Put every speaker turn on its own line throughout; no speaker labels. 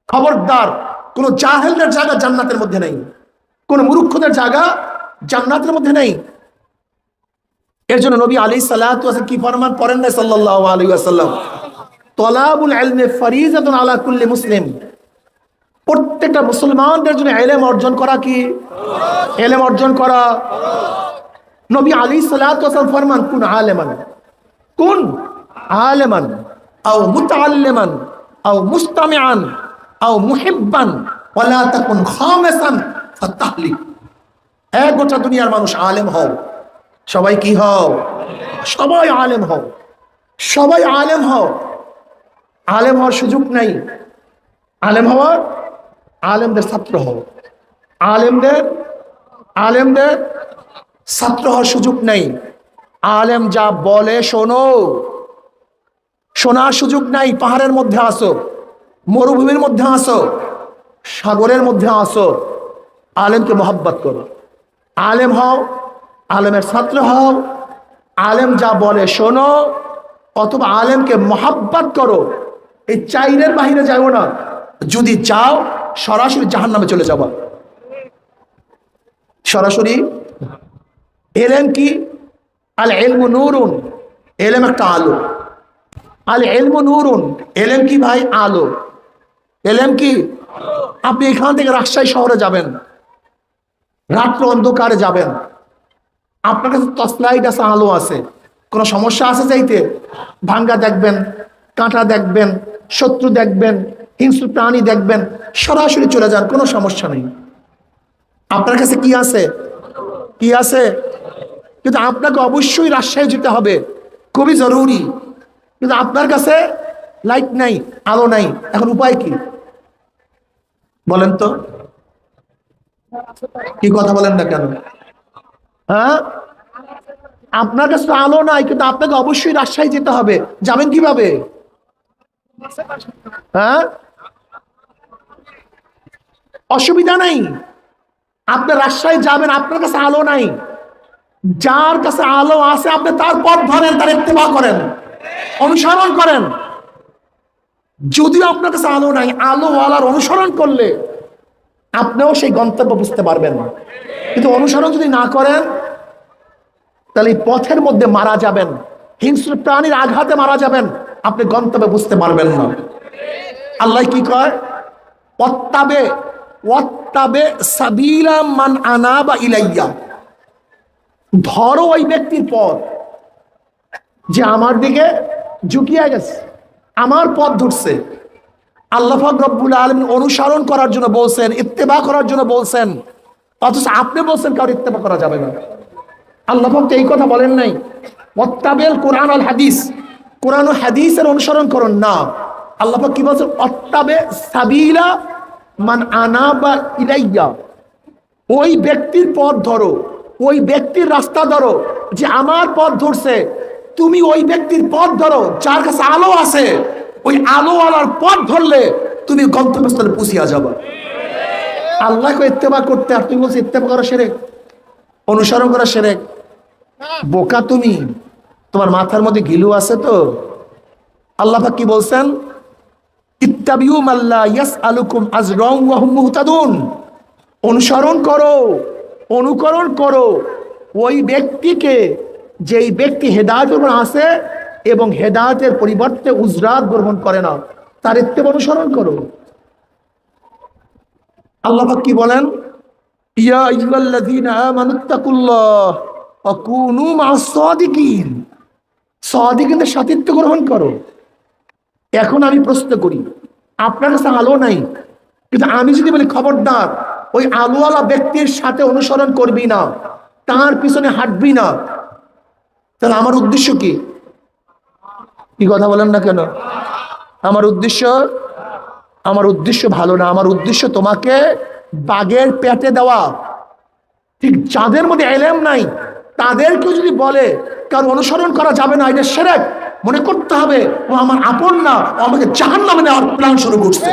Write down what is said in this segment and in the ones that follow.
খবরদার, কোন জাহেলদের জায়গা জান্নাতের মধ্যে নেই, কোন মূর্খদের জায়গা জান্নাতের মধ্যে নেই। এর জন্য নবী আলাইহিস সালাতু ওয়াস কি ফরমান করেন না সাল্লাল্লাহু আলাইহি ওয়াসাল্লাম, তলাবুল ইলমি ফরিজাতুন আলা কুল্লি মুসলিম। প্রত্যেকটা মুসলমানদের জন্য ইলম অর্জন করা কি? ইলম অর্জন করা। নবী আলাইহিস সালাতু ওয়াস ফরমান কুন আলেমান, কুন আলেমান আও মুতাআল্লিমান আও মুস্তামিআন আও মুহিব্বান ওয়ালা তাকুন খামিসান ফাতাহলিক। এক গোটা দুনিয়ার মানুষ আলেম হও, সবাই কি হও? সবাই আলেম হও, সবাই আলেম হও। আলেম হওয়ার সুযোগ নাই, আলেম হওয়ার, আলেমদের ছাত্র হও, আলেমদের ছাত্র হওয়ার সুযোগ নাই। আলেম যা বলে শোনো, শোনার সুযোগ নাই। পাহাড়ের মধ্যে আসো, মরুভূমির মধ্যে আসো, সাগরের মধ্যে আসো, আলেমকে মহব্বত করো, আলেম হও, আলেমের ছাত্র হও। আলেম যা বলে শোনো অথবা আলেমকে মহব্বত করো। এই চাইনের বাহিরে যাও না, যদি যাও সরাসরি জাহান্নামে চলে যাবা, সরাসরি। এলেম কি? আল ইলমু নূরুন, এলেম একটা আলো। আল ইলমু নূরুন, এলেম কি ভাই? আলো। এলেম কি? আপনি এখান থেকে রাজশাহী শহরে যাবেন, রাত্র অন্ধকারে যাবেন, আপনার কাছে টর্চলাইট আছে, আলো আছে, কোনো সমস্যা আছে যাইতে? ভাঙ্গা দেখবেন, কাঁটা দেখবেন, শত্রু দেখবেন, হিংস্র প্রাণী দেখবেন, সরাসরি চলে যান, কোনো সমস্যা নেই। আপনার কাছে কি আছে? কি আছে? কিন্তু আপনাকে অবশ্যই রাজশাহী যেতে হবে, খুবই জরুরি। কিন্তু আপনার কাছে লাইট নাই, আলো নাই, এখন উপায় কি বলেন তো? কি কথা বলেন না কেন? হ্যাঁ, আপনার কাছে আলো নাই, কিন্তু আপনাকে অবশ্যই রাজশাহী যেতে হবে। যাবেন কিভাবে? হ্যাঁ, অসুবিধা নাই, আপনি রাজশাহী যাবেন, আপনার কাছে আলো নাই, যার কাছে আলো আছে আপনি তার পথ ধরেন, তার ইত্তেবা করেন, অনুসরণ করেন। যদিও আপনার কাছে আলো নাই, আলোওয়ালার অনুসরণ করলে আপনিও সেই গন্তব্য বুঝতে পারবেন। কিন্তু অনুসরণ যদি না করেন তাহলে এই পথের মধ্যে মারা যাবেন, হিংস্র প্রাণীর আঘাতে মারা যাবেন, আপনি গন্তব্য বুঝতে পারবেন না। আল্লাহ কি কয়? ওয়াত্তাবে ওয়াত্তাবে সাবিলা মান আনাবা ইলাইয়া, ধরো ওই ব্যক্তির পথ যে আমার দিকে ঝুঁকিয়ে গেছে, আমার পথ ধরছে। আল্লাহ পাক রব্বুল আলামিন অনুসরণ করার জন্য বলছেন, ইত্তেবা করার জন্য বলছেন, অথচ আপনি বলছেন কারো ইত্তেবা করা যাবে না। আল্লাহ পাক তো এই কথা বলেন নাই ওয়াত্তাবিল কোরআন আল হাদিস, কোরআন ও হাদিসের অনুসরণ করুন না। আল্লাহ পাক কি বলছেন? ওয়াত্তাবে সাবিলা মান আনাবা ইলাইয়া, ওই ব্যক্তির পথ ধরো, ওই ব্যক্তির রাস্তা ধরো যে আমার পথ ধরছে। তুমি ওই ব্যক্তির পথ ধরো যার কাছে আলো আছে, ওই আলোওয়ালার পথ ধরলে তুমি গন্তব্যস্থলে পৌঁছিয়া যাবা। আল্লাহকে ইত্তেবা করতে, আর তুমি বলছো ইত্তেবা করা শিরক, অনুসরণ করা শিরক। বোকা তুমি, তোমার মাথার মধ্যে গিলু আছে তো? আল্লাহ পাক কি বলছেন? ইত্তাবিউ মাল্লা ইয়াসআলুকুম আজরান ওয়া হুম মুহতাদুন, অনুসরণ করো, অনুকরণ করো ওই ব্যক্তিকে যেই ব্যক্তি হেদায়েতের উপর আছে এবং হেদায়েতের পরিবর্তে উজরাত গ্রহণ করে না, তার ইত্তেবা অনুসরণ করো। আল্লাহ পাক কি বলেন? ইয়া আইয়ুহাল্লাযীনা আমানুত্তাকুল্লাহ ওয়া কুনু মা'আস সাদিকিন, সাদিকিনদের সাথীত্ব গ্রহণ করো। এখন আমি প্রশ্ন করি, আপনার কাছে আলো নাই, কিন্তু আমি যদি বলি খবরদার ওই আলোওয়ালা ব্যক্তির সাথে অনুসরণ করবি না, তার পিছনে হাঁটবি না, তাহলে আমার উদ্দেশ্য কি? কি কথা বলেন না কেন? আমার উদ্দেশ্য ভালো না। আমার উদ্দেশ্য তোমাকে বাঘের পেটে দেওয়া। ঠিক যাদের মধ্যে ইলম নাই তাদেরকেও যদি বলে কারো অনুসরণ করা যাবে না, এটা শিরক, মনে করতে হবে ও আমার আপন না, ও আমাকে জাহান্নামে নেওয়ার প্ল্যান শুরু করছে।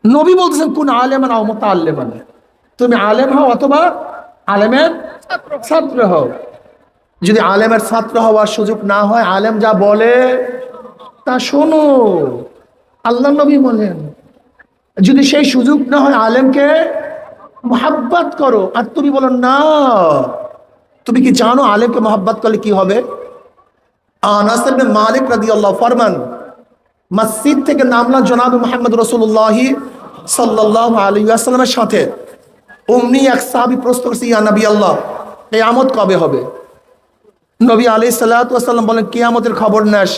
নবী বলতেছেন কুন আলেমান আও মুতাআল্লিমান, তুমি আলেম হও অথবা আলেমের ছাত্র হও। যদি আলেমের ছাত্র হওয়ার সুযোগ না হয়, আলেম যা বলে তা শোনো, আল্লাহ নবী বলেন যদি সেই সুযোগ না হয় আলেমকে মোহাব্বত করো। আর তুমি বলো না, তুমি কি জানো আলেমকে মোহাব্বত করলে কি হবে? আনাস ইবনে মালিক রাদিয়াল্লাহু ফরমান, মসজিদ থেকে নামলা জনাব মুহাম্মদ রাসূলুল্লাহ সাল্লাল্লাহু আলাইহি ওয়াসাল্লামের সাথে অমনি এক সাহাবী প্রশ্ন করছে, ইয়া নবী আল্লাহ, কিয়ামত কবে হবে? নবী আলাইহিস সালাতু ওয়াসাল্লাম বলেন, কিয়ামতের খবর নাস,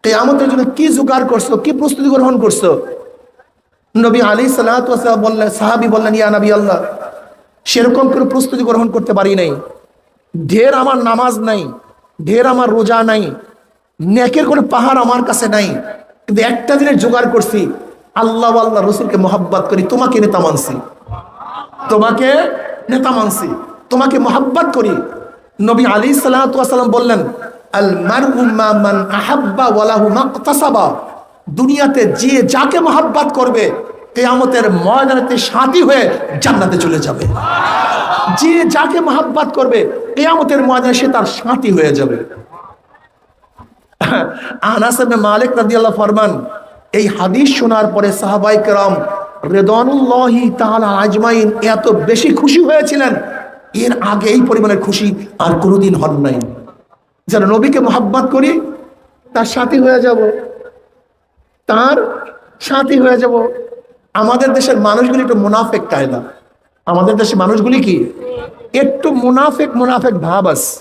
কিয়ামতের জন্য কি জোগাড় করছো, কি প্রস্তুতি গ্রহণ করছো? নবী আলাইহিস সালাতু ওয়াসাল্লাম বললেন, সাহাবী বললেন, ইয়া নবী আল্লাহ, সেরকম কোনো প্রস্তুতি গ্রহণ করতে পারি নাই, ঢের আমার নামাজ নাই, ঢের আমার রোজা নাই, নেকের কোনো পাহাড় আমার কাছে নাই, কিন্তু একটা দিনের জোগাড় করছি, আল্লাহ আল্লাহ রসুলকে মোহাব্বত করি, তোমাকে নেতা মানছি, তোমাকে নেতা মানছি, তোমাকে মোহাব্বত করি। নবী আলাইহিস সালাতু ওয়াসাল্লাম বললেন, আল মারউ মা মান আহাব্বা ওয়া লাহু মাকতাসাবা, দুনিয়াতে যে যাকে মোহাব্বত করবে কিয়ামতের ময়দানেতে সাথী হয়ে জান্নাতে চলে যাবে। যে যাকে মোহাব্বত করবে কিয়ামতের ময়দানে সে তার সাথী হয়ে যাবে। আনাস ইবনে মালিক রাদিয়াল্লাহু ফরমান, এই হাদিস শোনার পরে সাহাবায়ে কেরাম রিদওয়ানুল্লাহি তাআলা আজমাইন এত বেশি খুশি হয়েছিলেন, এর আগে এই পরিমাণের খুশি আর কোনোদিন হন নাই। যারা নবীকে মোহাব্বত করি তার সাথী হয়ে যাব, তার সাথী হয়ে যাব। আমাদের দেশের মানুষগুলি একটু মুনাফেক কায়দা, আমাদের দেশের মানুষগুলি কি একটু মুনাফেক মুনাফেক ভাব আছে।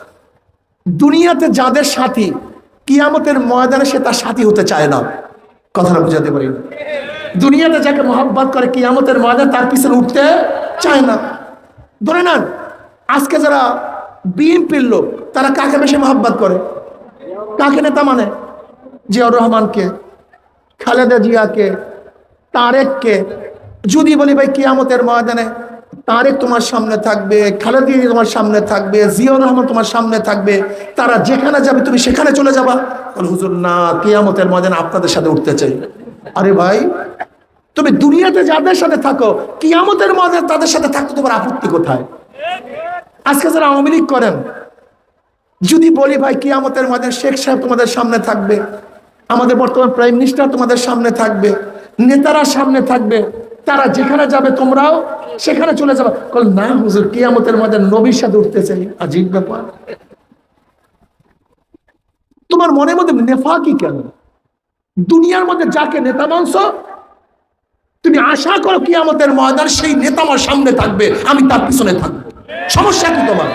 দুনিয়াতে যাদের সাথী কিয়ামতের ময়দানে সে তার সাথী হতে চায় না, কথাটা বুঝাতে পারি না। দুনিয়াতে যাকে মোহাব্বত করে কিয়ামতের ময়দানে তার পিছনে উঠতে চায় না। ধরে নেন আজকে যারা বিএনপির লোক তারা কাকে বেশি মোহাব্বত করে, কাকে নেতা মানে? জিয়াউর রহমানকে, খালেদা জিয়াকে, তারেককে। যদি বলি ভাই কিয়ামতের ময়দানে তারেক তোমার সামনে থাকবে, খালেদা জিয়া তোমার সামনে থাকবে, জিয়াউর রহমান তোমার সামনে থাকবে, তারা যেখানে যাবে তুমি সেখানে চলে যাবা? বল হুজুর না, কিয়ামতের ময়দানে আপনাদের সাথে উঠতে চাই। আরে ভাই, তুমি দুনিয়াতে যাদের সাথে থাকো কিয়ামতের ময়দানে তাদের সাথে থাকতে তোমার আপত্তি কোথায়? আজকে যারা আওয়ামী লীগ করেন, যদি বলি ভাই কিয়ামতের ময়দানে শেখ সাহেব তোমাদের সামনে থাকবে, আমাদের বর্তমান প্রাইম মিনিস্টার তোমাদের সামনে থাকবে, নেতারা সামনে থাকবে, তারা যেখানে যাবে তোমরাও সেখানে চলে যাবে। বল না হুজুর, কিয়ামতের ময়দানে নবীর সাথে উঠতে চাই। আজীব ব্যাপার। তোমার মনের মধ্যে নেফাকি কেন? দুনিয়ার মধ্যে যাকে নেতা মানছো তুমি আশা করো কিয়ামতের ময়দানে সেই নেতা আমার সামনে থাকবে, আমি তার পিছনে থাকবো। সমস্যা কি তোমার?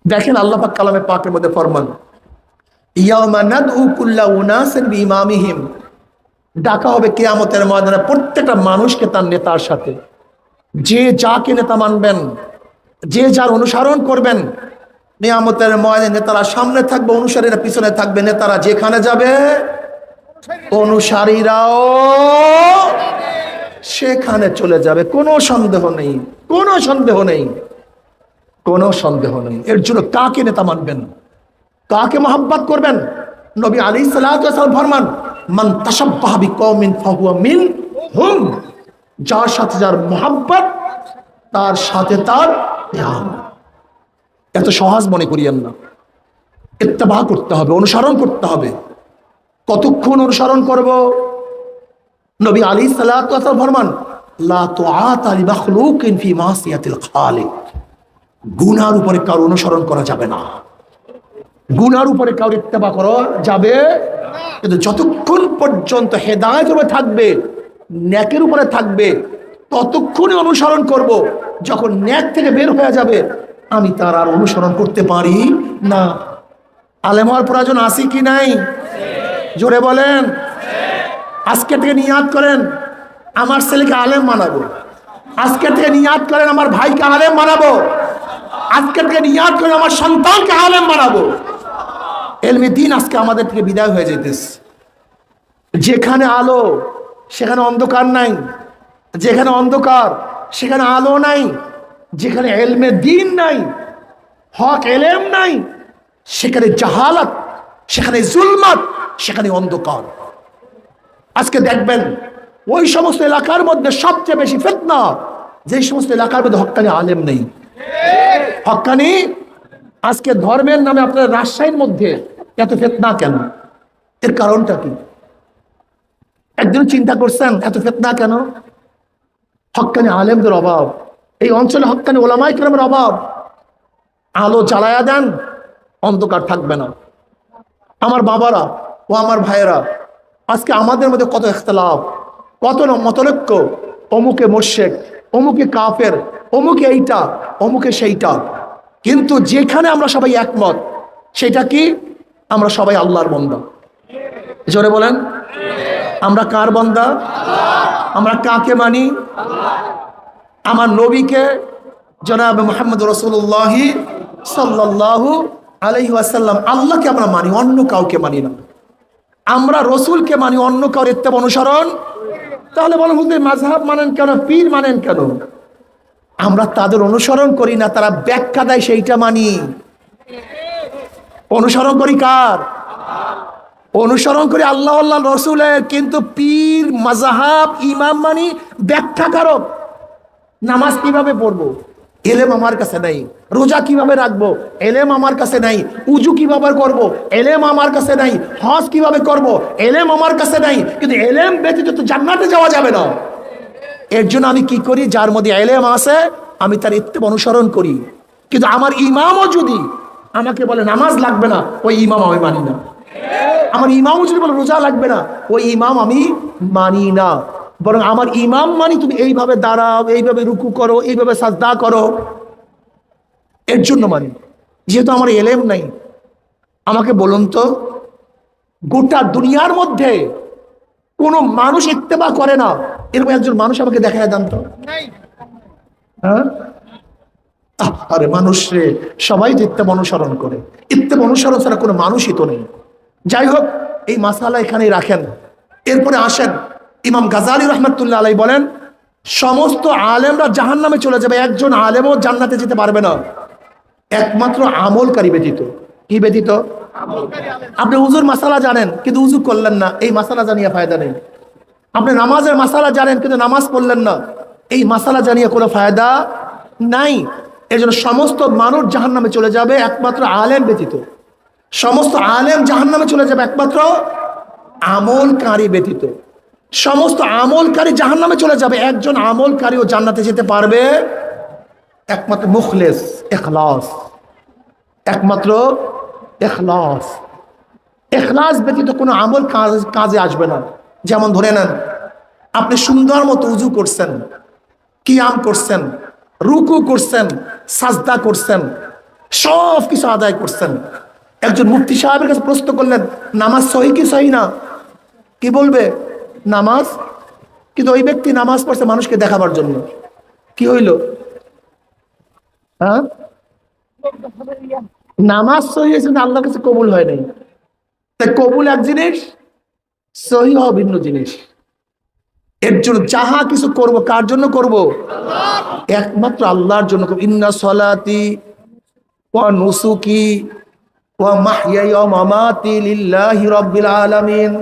দেখেন আল্লাহ পাক কালামে পাকের মধ্যে ফরমান, ইয়াউমা নাদউ কুল্লা উনাসিন বিইমামিহিম, ডাকা হবে কিয়ামতের ময়দানে প্রত্যেকটা মানুষকে তার নেতার সাথে। যে যাকে নেতা মানবেন, যে যার অনুসরণ করবেন, কিয়ামতের ময়দানে নেতারা সামনে থাকবে, অনুসারীরা পিছনে থাকবে। নেতারা যেখানে যাবে অনুসারীরাও সেখানে চলে যাবে। কোনো সন্দেহ নেই, কোনো সন্দেহ নেই, কোনো সন্দেহ নেই। এর জন্য কাকে নেতা মানবেন, কাকে মোহাব্বত করবেন? নবী আলাইহিস সালাতু ওয়াস সালাম ফরমান, মান তাশাব্বাহা বিকওমিন ফাহুয়া মিনহুম, যার সাথে যার মোহাব্বত তার সাথে তার ধ্যান। এত সহজ মনে করিয়েন না, ইত্তেবা করতে হবে, অনুসরণ করতে হবে। কতক্ষণ অনুসরণ করব? নবী আলাইহিস সালাতু ওয়াস সালাম ফরমান, লা তুআতা লিমাখলুকিন ফি মাসিয়াতিল খালিক, গুনার উপরে কারো অনুসরণ করা যাবে না, গুনার উপরে কারো ইত্তেবা করা যাবে। কিন্তু যতক্ষণ পর্যন্ত হেদায়েতের উপরে থাকবে, নেকের উপরে থাকবে, ততক্ষণই অনুসরণ করব। যখন নেক থেকে বের হয়ে যাবে আমি তার আর অনুসরণ করতে পারি না। আলেম হওয়ার প্রয়োজন আছে কি নাই? জোরে বলেন। আজকে থেকে নিয়াত করেন আমার ছেলেকে আলেম বানাবো, আজকে থেকে নিয়াত করেন আমার ভাইকে আলেম বানাবো, আজকে থেকে নিয়াত করেন আমার সন্তানকে আলেম বানাবো। এলমে দিন আজকে আমাদের থেকে বিদায় হয়ে যেতেছে। যেখানে আলো সেখানে অন্ধকার নাই, যেখানে অন্ধকার সেখানে আলো নাই, যেখানে এলমে দিন নাই, হক এলেম নাই, সেখানে জাহালাত, সেখানে জুলমাত, সেখানে অন্ধকার। আজকে দেখবেন ওই সমস্ত এলাকার মধ্যে সবচেয়ে বেশি ফিতনা যে সমস্ত এলাকার মধ্যে হক্কানি আলেম নেই। হক্কানি, আজকে ধর্মের নামে আপনার রাজশাহীর মধ্যে এত ফিতনা কেন? এর কারণটা কি? একদিন চিন্তা করছেন এত ফিতনা কেন? হক্কানি আলেমদের অভাব, এই অঞ্চলে হক্কানি ওলামায়ে কেরামের অভাব। আলো জ্বালায়া দেন, অন্ধকার থাকবে না। আমার বাবারা ও আমার ভাইয়েরা, আজকে আমাদের মধ্যে কত ইখতিলাফ, কত মতলক্য, অমুকে মুশরিক, অমুকে কাফের, অমুকে এইটা, অমুকে সেইটা, কিন্তু যেখানে আমরা সবাই একমত সেটা কি? আমরা সবাই আল্লাহর বান্দা। জোরে বলেন, আমরা কার বান্দা? আমরা কাকে মানি? আমার নবীকে, জনাব মুহাম্মদ রাসূলুল্লাহ সাল্লাল্লাহু আলাইহি ওয়াসাল্লাম, আল্লাহকে আমরা মানি, অন্য কাউকে মানি না। আমরা রসুলকে মানি, অন্য কাউর ইত্তেবা অনুসরণ। তাহলে বলেন হুজুর মাযহাব মানেন কেন, পীর মানেন কেন? আমরা তাদের অনুসরণ করি না, তারা ব্যাখ্যা দেয় সেইটা মানি। অনুসরণ করি কার? অনুসরণ করি আল্লাহ আল্লাহ রসুলের, কিন্তু পীর মাযহাব ইমাম মানি ব্যাখ্যাকারক। নামাজ কিভাবে পড়বো, এলেম আমার কাছে নাই। রোজা কিভাবে রাখবো, এলেম আমার কাছে নাই। উজু কিভাবে করব, এলেম আমার কাছে নাই। হজ কিভাবে করব, এলেম আমার কাছে নাই। কিন্তু এলেম ব্যতীত তো জান্নাতে যাওয়া যাবে না। এর জন্য আমি কি করি? যার মধ্যে এলেম আছে আমি তার ইত্তেবা অনুসরণ করি। কিন্তু আমার ইমামও যদি আমাকে বলে নামাজ লাগবে না, ওই ইমাম আমি মানি না। আমার ইমামও যদি বলে রোজা লাগবে না, ওই ইমাম আমি মানি না। বরং আমার ইমাম মানি তুমি এইভাবে দাঁড়াও, এইভাবে রুকু করো, এইভাবে সাজদা করো, এর জন্য মানি। যেহেতু আমার এলেম নাই, আমাকে বলুন তো, গোটা দুনিয়ার মধ্যে কোন মানুষ ইত্তেবা করে না, এরকম একজন মানুষ আমাকে দেখায় দেন তো। হ্যাঁ, আরে মানুষ রে, সবাই তো ইত্তেবা অনুসরণ করে। ইত্তেবা অনুসরণ ছাড়া কোনো মানুষই তো নেই। যাই হোক, এই মাসালা এখানেই রাখেন। এরপরে আসেন, ইমাম গাজালি রহমাতুল্লাহ আলাইহি বলেন সমস্ত আলেমরা জাহান্নামে চলে যাবে, একজন আলেমও জান্নাতে যেতে পারবে না, একমাত্র আমলকারী ব্যতীত। কি ব্যতীত? আপনি উজুর মাসালা জানেন কিন্তু উজু করলেন না, এই মাসালা জানিয়ে ফায়দা নেই। আপনি নামাজের মাসালা জানেন কিন্তু নামাজ পড়লেন না, এই মাসালা জানিয়ে কোনো ফায়দা নাই। এর জন্য সমস্ত মানুষ জাহান্নামে চলে যাবে একমাত্র আলেম ব্যতীত। সমস্ত আলেম জাহান্নামে চলে যাবে একমাত্র আমলকারী ব্যতীত। সমস্ত আমলকারী জাহান্নামে চলে যাবে, একজন আমলকারীও জান্নাতে যেতে পারবে, একমাত্র মুখলেস, ইখলাস, একমাত্র ইখলাস। ইখলাস ব্যতীত কোনো আমল কাজে আসবে না। যেমন ধরে নেন, আপনি সুন্দর মতো উজু করছেন, কিয়াম করছেন, রুকু করছেন, সাজদা করছেন, সব কিছু আদায় করছেন। একজন মুফতি সাহেবের কাছে প্রশ্ন করলেন নামাজ সহি কি সহি না, কি বলবে? নামাজ। কিন্তু ওই ব্যক্তি নামাজ পড়ছে মানুষকে দেখাবার জন্য। কি হইল? হ্যাঁ, নামাজ সহি হয়েছে না আল্লাহর কাছে কবুল হয় নাই। তাই কবুল এক জিনিস, সহি হওয়া ভিন্ন জিনিস। এর জন্য যাহা কিছু করব কার জন্য করব? একমাত্র আল্লাহর জন্য। ইন্না সলাতি ওয়া নুসুকি ওয়া মাহইয়ায়া ওয়া মামাতি লিল্লাহি রাব্বিল আলামিন।